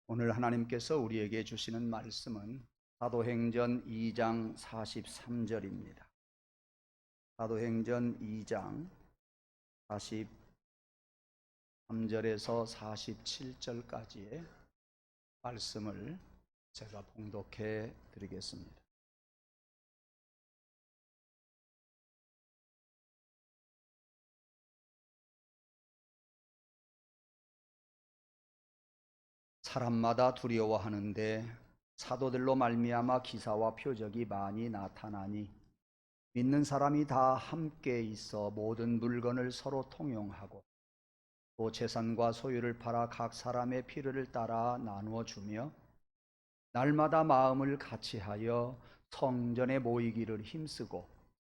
오늘 하나님께서 우리에게 주시는 말씀은 사도행전 2장 43절입니다. 사도행전 2장 43절에서 47절까지의 말씀을 제가 봉독해 드리겠습니다. 사람마다 두려워하는데 사도들로 말미암아 기사와 표적이 많이 나타나니 믿는 사람이 다 함께 있어 모든 물건을 서로 통용하고 또 재산과 소유를 팔아 각 사람의 필요를 따라 나누어 주며 날마다 마음을 같이하여 성전에 모이기를 힘쓰고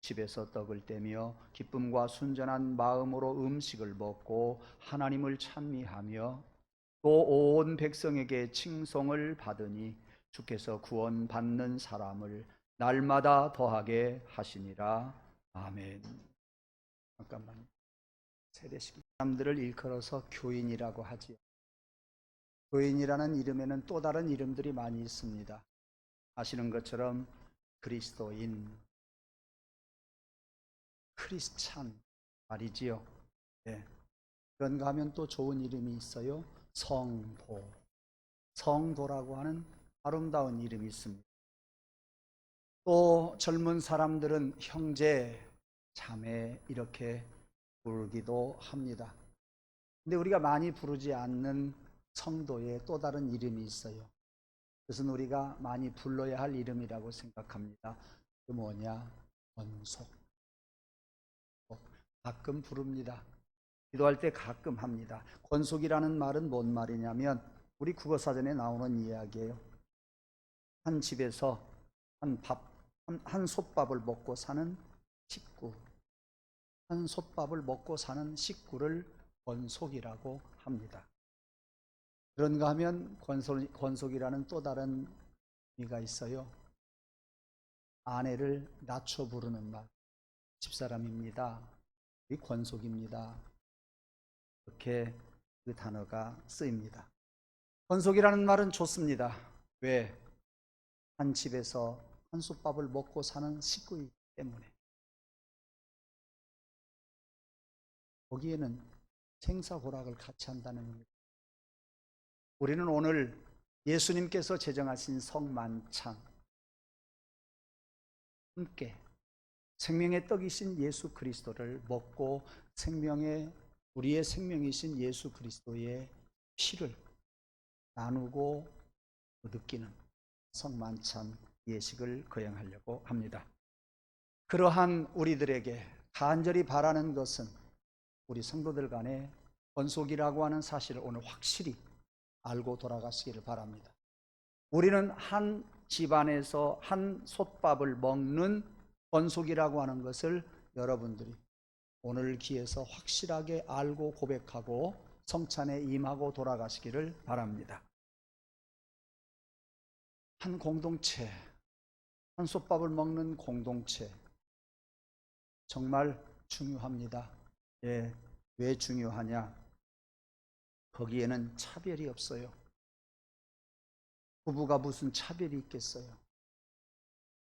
집에서 떡을 떼며 기쁨과 순전한 마음으로 음식을 먹고 하나님을 찬미하며 또 온 백성에게 칭송을 받으니 주께서 구원받는 사람을 날마다 더하게 하시니라. 아멘. 잠깐만요. 세대식 사람들을 일컬어서 교인이라고 하지요. 교인이라는 이름에는 또 다른 이름들이 많이 있습니다. 아시는 것처럼 그리스도인, 크리스찬 말이지요. 네. 그런가 하면 또 좋은 이름이 있어요. 성도, 성도라고 하는 아름다운 이름이 있습니다. 또 젊은 사람들은 형제, 자매 이렇게 부르기도 합니다. 근데 우리가 많이 부르지 않는 성도의 또 다른 이름이 있어요. 그것은 우리가 많이 불러야 할 이름이라고 생각합니다. 그 뭐냐? 권속. 가끔 부릅니다. 기도할 때 가끔 합니다. 권속이라는 말은 뭔 말이냐면 우리 국어사전에 나오는 이야기예요. 한 집에서 한 솥밥을 먹고 사는 식구, 한 솥밥을 먹고 사는 식구를 권속이라고 합니다. 그런가 하면 권속이라는 또 다른 의미가 있어요. 아내를 낮춰 부르는 말, 집사람입니다. 이 권속입니다. 이렇게 그 단어가 쓰입니다. 권속이라는 말은 좋습니다. 왜? 한 집에서 한 솥밥을 먹고 사는 식구이기 때문에. 거기에는 생사고락을 같이 한다는 의미입니다. 우리는 오늘 예수님께서 제정하신 성만찬 함께 생명의 떡이신 예수 그리스도를 먹고 우리의 생명이신 예수 그리스도의 피를 나누고 느끼는 성만찬 예식을 거행하려고 합니다. 그러한 우리들에게 간절히 바라는 것은 우리 성도들 간에 권속이라고 하는 사실을 오늘 확실히 알고 돌아가시기를 바랍니다. 우리는 한 집안에서 한 솥밥을 먹는 권속이라고 하는 것을 여러분들이 오늘 기회에서 확실하게 알고 고백하고 성찬에 임하고 돌아가시기를 바랍니다. 한 공동체, 한 솥밥을 먹는 공동체 정말 중요합니다. 예, 왜 중요하냐? 거기에는 차별이 없어요. 부부가 무슨 차별이 있겠어요?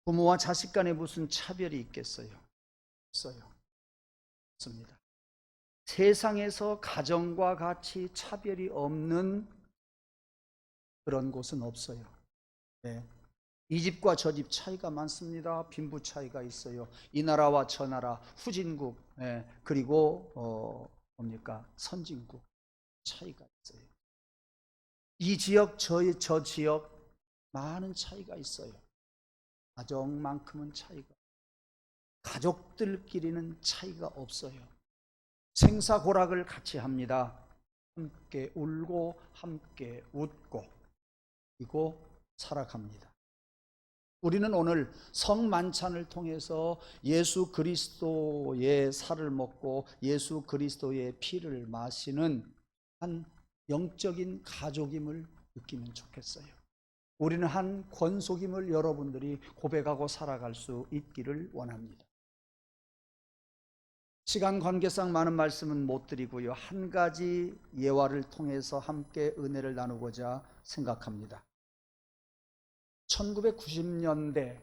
부모와 자식 간에 무슨 차별이 있겠어요? 없어요. 없습니다. 세상에서 가정과 같이 차별이 없는 그런 곳은 없어요. 네. 이 집과 저 집 차이가 많습니다. 빈부 차이가 있어요. 이 나라와 저 나라, 후진국, 그리고 선진국 차이가 있어요. 이 지역, 저 지역 많은 차이가 있어요. 가정만큼은 차이가, 가족들끼리는 차이가 없어요. 생사고락을 같이 합니다. 함께 울고 함께 웃고 그리고 살아갑니다. 우리는 오늘 성만찬을 통해서 예수 그리스도의 살을 먹고 예수 그리스도의 피를 마시는 한 영적인 가족임을 느끼면 좋겠어요. 우리는 한 권속임을 여러분들이 고백하고 살아갈 수 있기를 원합니다. 시간 관계상 많은 말씀은 못 드리고요. 한 가지 예화를 통해서 함께 은혜를 나누고자 생각합니다. 1990년대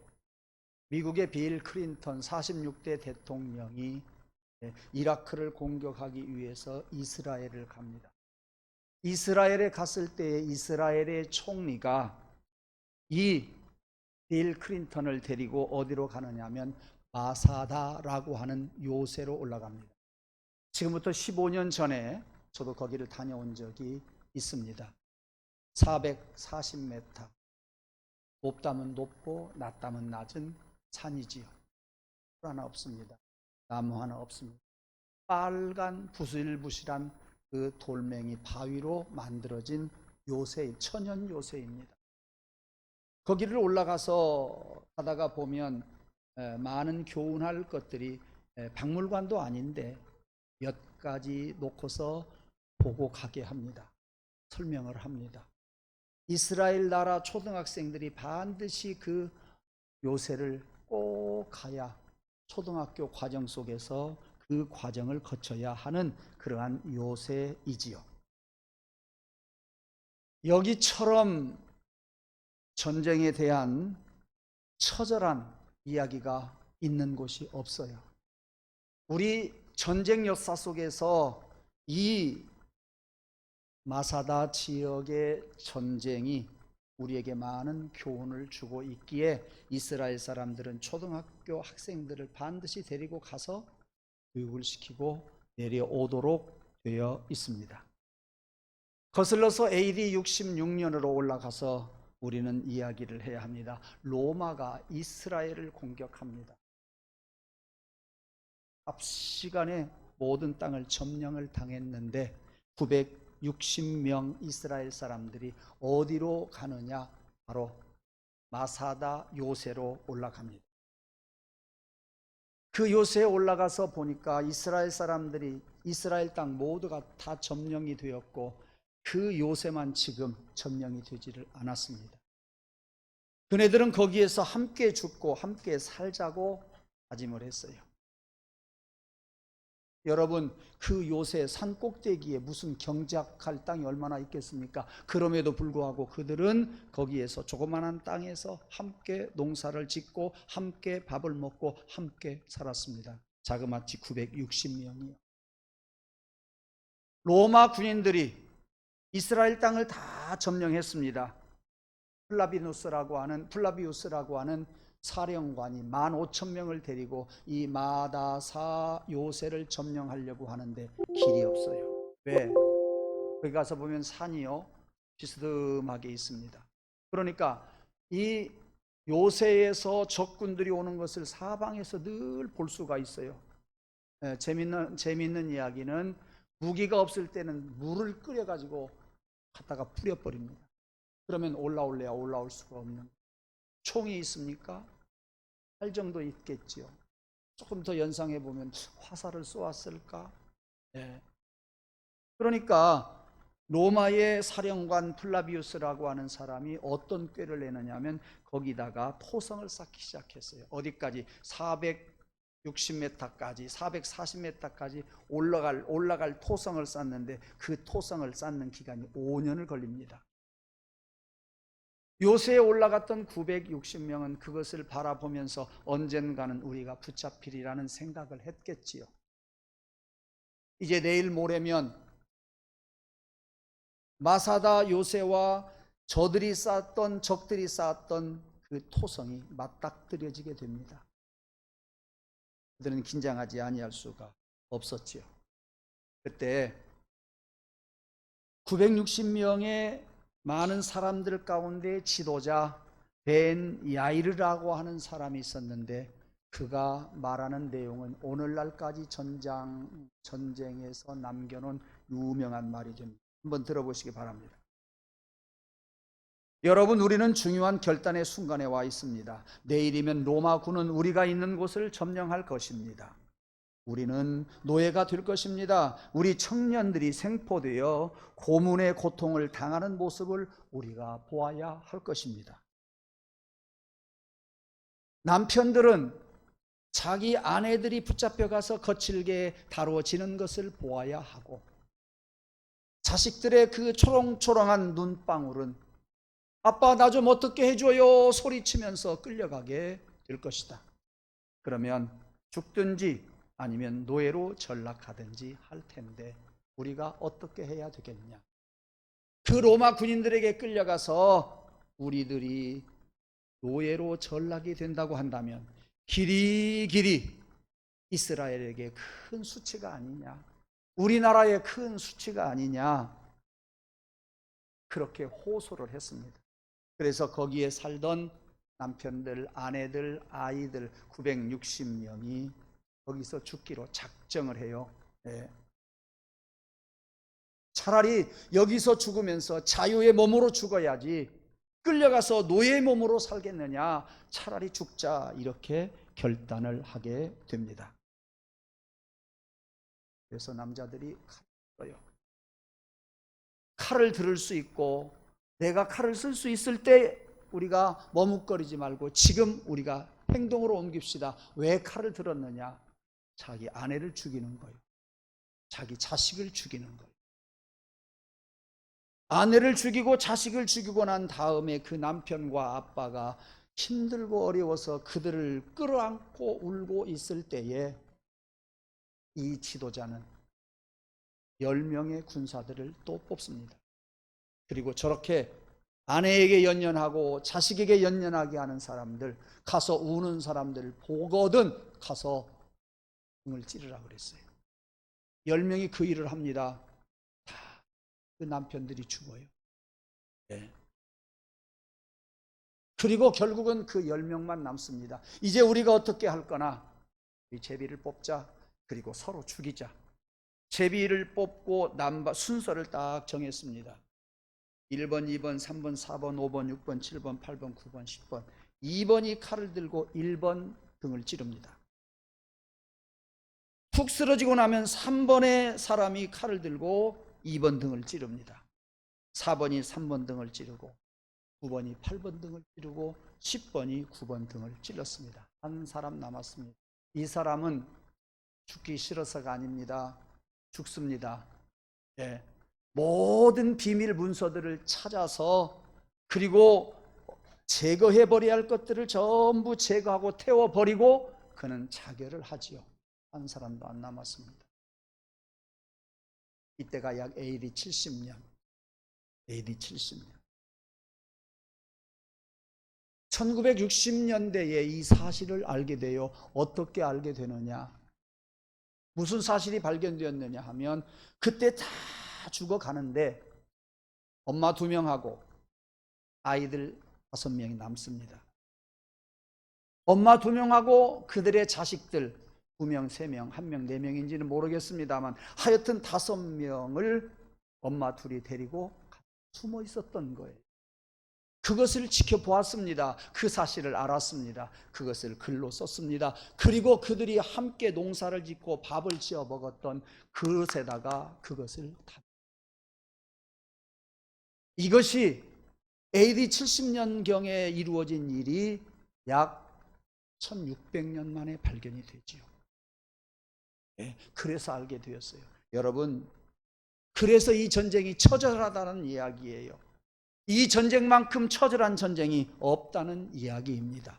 미국의 빌 클린턴 46대 대통령이 이라크를 공격하기 위해서 이스라엘을 갑니다. 이스라엘에 갔을 때 이스라엘의 총리가 이 빌 클린턴을 데리고 어디로 가느냐면 마사다라고 하는 요새로 올라갑니다. 지금부터 15년 전에 저도 거기를 다녀온 적이 있습니다. 440m, 높다면 높고 낮다면 낮은 산이지요. 풀 하나 없습니다. 나무 하나 없습니다. 빨간 부실부실한 그 돌멩이 바위로 만들어진 요새, 천연 요새입니다. 거기를 올라가서 가다가 보면 많은 교훈할 것들이, 박물관도 아닌데 몇 가지 놓고서 보고 가게 합니다. 설명을 합니다. 이스라엘 나라 초등학생들이 반드시 그 요새를 꼭 가야 초등학교 과정 속에서 그 과정을 거쳐야 하는 그러한 요새이지요. 여기처럼 전쟁에 대한 처절한 이야기가 있는 곳이 없어요. 우리 전쟁 역사 속에서 이 마사다 지역의 전쟁이 우리에게 많은 교훈을 주고 있기에 이스라엘 사람들은 초등학교 학생들을 반드시 데리고 가서 교육을 시키고 내려오도록 되어 있습니다. 거슬러서 AD 66년으로 올라가서 우리는 이야기를 해야 합니다. 로마가 이스라엘을 공격합니다. 앞 시간에 모든 땅을 점령을 당했는데 960명 이스라엘 사람들이 어디로 가느냐? 바로 마사다 요새로 올라갑니다. 그 요새에 올라가서 보니까 이스라엘 사람들이 이스라엘 땅 모두가 다 점령이 되었고 그 요새만 지금 점령이 되지를 않았습니다. 그네들은 거기에서 함께 죽고 함께 살자고 다짐을 했어요. 여러분, 그 요새 산 꼭대기에 무슨 경작할 땅이 얼마나 있겠습니까? 그럼에도 불구하고 그들은 거기에서 조그마한 땅에서 함께 농사를 짓고 함께 밥을 먹고 함께 살았습니다. 자그마치 960명이요. 로마 군인들이 이스라엘 땅을 다 점령했습니다. 플라비우스라고 하는 사령관이 15,000명을 데리고 이 마다사 요새를 점령하려고 하는데 길이 없어요. 왜? 거기 가서 보면 산이요 비스듬하게 있습니다. 그러니까 이 요새에서 적군들이 오는 것을 사방에서 늘 볼 수가 있어요. 재밌는 이야기는 무기가 없을 때는 물을 끓여가지고 갖다가 뿌려버립니다. 그러면 올라올래야 올라올 수가 없는. 총이 있습니까? 할 정도 있겠지요. 조금 더 연상해 보면 화살을 쏘았을까? 네. 그러니까 로마의 사령관 플라비우스라고 하는 사람이 어떤 꾀를 내느냐면 거기다가 토성을 쌓기 시작했어요. 어디까지? 460m까지 440m까지 올라갈 토성을 쌓는데 그 토성을 쌓는 기간이 5년을 걸립니다. 요새에 올라갔던 960명은 그것을 바라보면서 언젠가는 우리가 붙잡히리라는 생각을 했겠지요. 이제 내일 모레면 마사다 요새와 적들이 쌓았던 그 토성이 맞닥뜨려지게 됩니다. 그들은 긴장하지 아니할 수가 없었지요. 그때 960명의 많은 사람들 가운데 지도자 벤 야이르라고 하는 사람이 있었는데 그가 말하는 내용은 오늘날까지 전쟁에서 남겨놓은 유명한 말이 됩니다. 한번 들어보시기 바랍니다. 여러분, 우리는 중요한 결단의 순간에 와 있습니다. 내일이면 로마군은 우리가 있는 곳을 점령할 것입니다. 우리는 노예가 될 것입니다. 우리 청년들이 생포되어 고문의 고통을 당하는 모습을 우리가 보아야 할 것입니다. 남편들은 자기 아내들이 붙잡혀가서 거칠게 다루어지는 것을 보아야 하고, 자식들의 그 초롱초롱한 눈방울은 아빠 나 좀 어떻게 해줘요 소리치면서 끌려가게 될 것이다. 그러면 죽든지 아니면 노예로 전락하든지 할 텐데 우리가 어떻게 해야 되겠냐? 그 로마 군인들에게 끌려가서 우리들이 노예로 전락이 된다고 한다면 길이길이 이스라엘에게 큰 수치가 아니냐, 우리나라의 큰 수치가 아니냐, 그렇게 호소를 했습니다. 그래서 거기에 살던 남편들, 아내들, 아이들 960명이 거기서 죽기로 작정을 해요. 네. 차라리 여기서 죽으면서 자유의 몸으로 죽어야지 끌려가서 노예의 몸으로 살겠느냐, 차라리 죽자, 이렇게 결단을 하게 됩니다. 그래서 남자들이 칼을 들어요. 칼을 들을 수 있고 내가 칼을 쓸 수 있을 때 우리가 머뭇거리지 말고 지금 우리가 행동으로 옮깁시다. 왜 칼을 들었느냐? 자기 아내를 죽이는 거예요. 자기 자식을 죽이는 거예요. 아내를 죽이고 자식을 죽이고 난 다음에 그 남편과 아빠가 힘들고 어려워서 그들을 끌어안고 울고 있을 때에 이 지도자는 10명의 군사들을 또 뽑습니다. 그리고 저렇게 아내에게 연연하고 자식에게 연연하게 하는 사람들, 가서 우는 사람들 보거든 가서 등을 찌르라 그랬어요. 10명이 그 일을 합니다. 다 그 남편들이 죽어요. 네. 그리고 결국은 그 10명만 남습니다. 이제 우리가 어떻게 할 거나, 이 제비를 뽑자, 그리고 서로 죽이자. 제비를 뽑고 순서를 딱 정했습니다. 1번, 2번, 3번, 4번, 5번, 6번, 7번, 8번, 9번, 10번. 2번이 칼을 들고 1번 등을 찌릅니다. 푹 쓰러지고 나면 3번의 사람이 칼을 들고 2번 등을 찌릅니다. 4번이 3번 등을 찌르고 9번이 8번 등을 찌르고 10번이 9번 등을 찔렀습니다. 한 사람 남았습니다. 이 사람은 죽기 싫어서가 아닙니다. 죽습니다. 예. 모든 비밀 문서들을 찾아서 그리고 제거해버려야 할 것들을 전부 제거하고 태워버리고 그는 자결을 하지요. 한 사람도 안 남았습니다. 이때가 약 AD 70년. AD 70년. 1960년대에 이 사실을 알게 돼요. 어떻게 알게 되느냐? 무슨 사실이 발견되었느냐 하면 그때 다 죽어가는데 엄마 2명하고 아이들 5명이 남습니다. 엄마 2명하고 그들의 자식들 2명, 3명, 1명, 4명인지는 모르겠습니다만 하여튼 5명을 엄마 둘이 데리고 숨어 있었던 거예요. 그것을 지켜보았습니다. 그 사실을 알았습니다. 그것을 글로 썼습니다. 그리고 그들이 함께 농사를 짓고 밥을 지어 먹었던 그릇에다가 그것을 이것이 AD 70년경에 이루어진 일이 약 1600년 만에 발견이 되지요. 네, 그래서 알게 되었어요. 여러분, 그래서 이 전쟁이 처절하다는 이야기예요. 이 전쟁만큼 처절한 전쟁이 없다는 이야기입니다.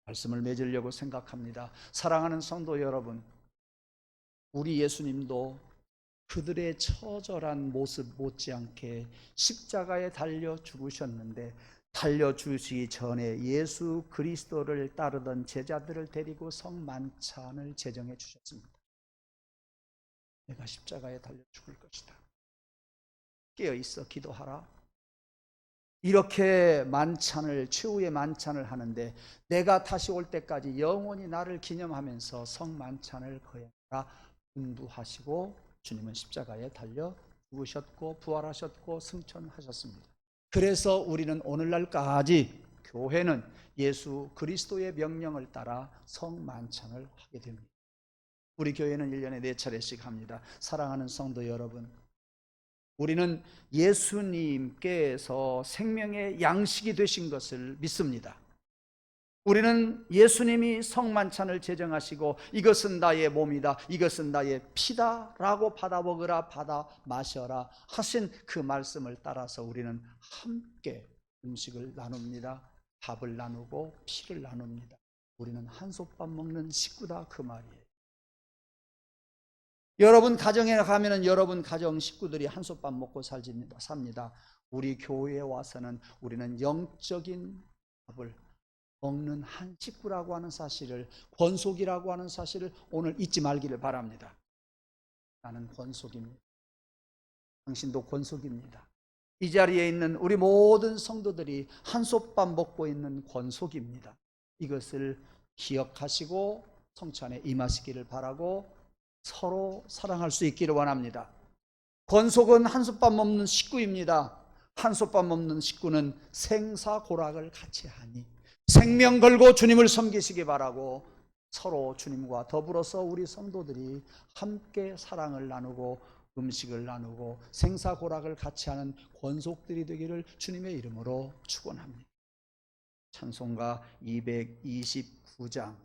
말씀을 맺으려고 생각합니다. 사랑하는 성도 여러분, 우리 예수님도 그들의 처절한 모습 못지않게 십자가에 달려 죽으셨는데 달려 죽으시기 전에 예수 그리스도를 따르던 제자들을 데리고 성만찬을 제정해 주셨습니다. 내가 십자가에 달려 죽을 것이다. 깨어있어 기도하라. 이렇게 만찬을, 최후의 만찬을 하는데 내가 다시 올 때까지 영원히 나를 기념하면서 성만찬을 거행하라 분부하시고 주님은 십자가에 달려 죽으셨고 부활하셨고 승천하셨습니다. 그래서 우리는 오늘날까지 교회는 예수 그리스도의 명령을 따라 성만찬을 하게 됩니다. 우리 교회는 1년에 4차례씩 합니다. 사랑하는 성도 여러분, 우리는 예수님께서 생명의 양식이 되신 것을 믿습니다. 우리는 예수님이 성만찬을 제정하시고 이것은 나의 몸이다, 이것은 나의 피다 라고 받아 먹으라, 받아 마셔라 하신 그 말씀을 따라서 우리는 함께 음식을 나눕니다. 밥을 나누고 피를 나눕니다. 우리는 한솥밥 먹는 식구다, 그 말이에요. 여러분 가정에 가면은 여러분 가정 식구들이 한솥밥 먹고 삽니다. 우리 교회에 와서는 우리는 영적인 밥을 먹는 한 식구라고 하는 사실을, 권속이라고 하는 사실을 오늘 잊지 말기를 바랍니다. 나는 권속입니다. 당신도 권속입니다. 이 자리에 있는 우리 모든 성도들이 한솥밥 먹고 있는 권속입니다. 이것을 기억하시고 성찬에 임하시기를 바라고 서로 사랑할 수 있기를 원합니다. 권속은 한솥밥 먹는 식구입니다. 한솥밥 먹는 식구는 생사고락을 같이 하니 생명 걸고 주님을 섬기시기 바라고 서로 주님과 더불어서 우리 성도들이 함께 사랑을 나누고 음식을 나누고 생사고락을 같이 하는 권속들이 되기를 주님의 이름으로 축원합니다. 찬송가 229장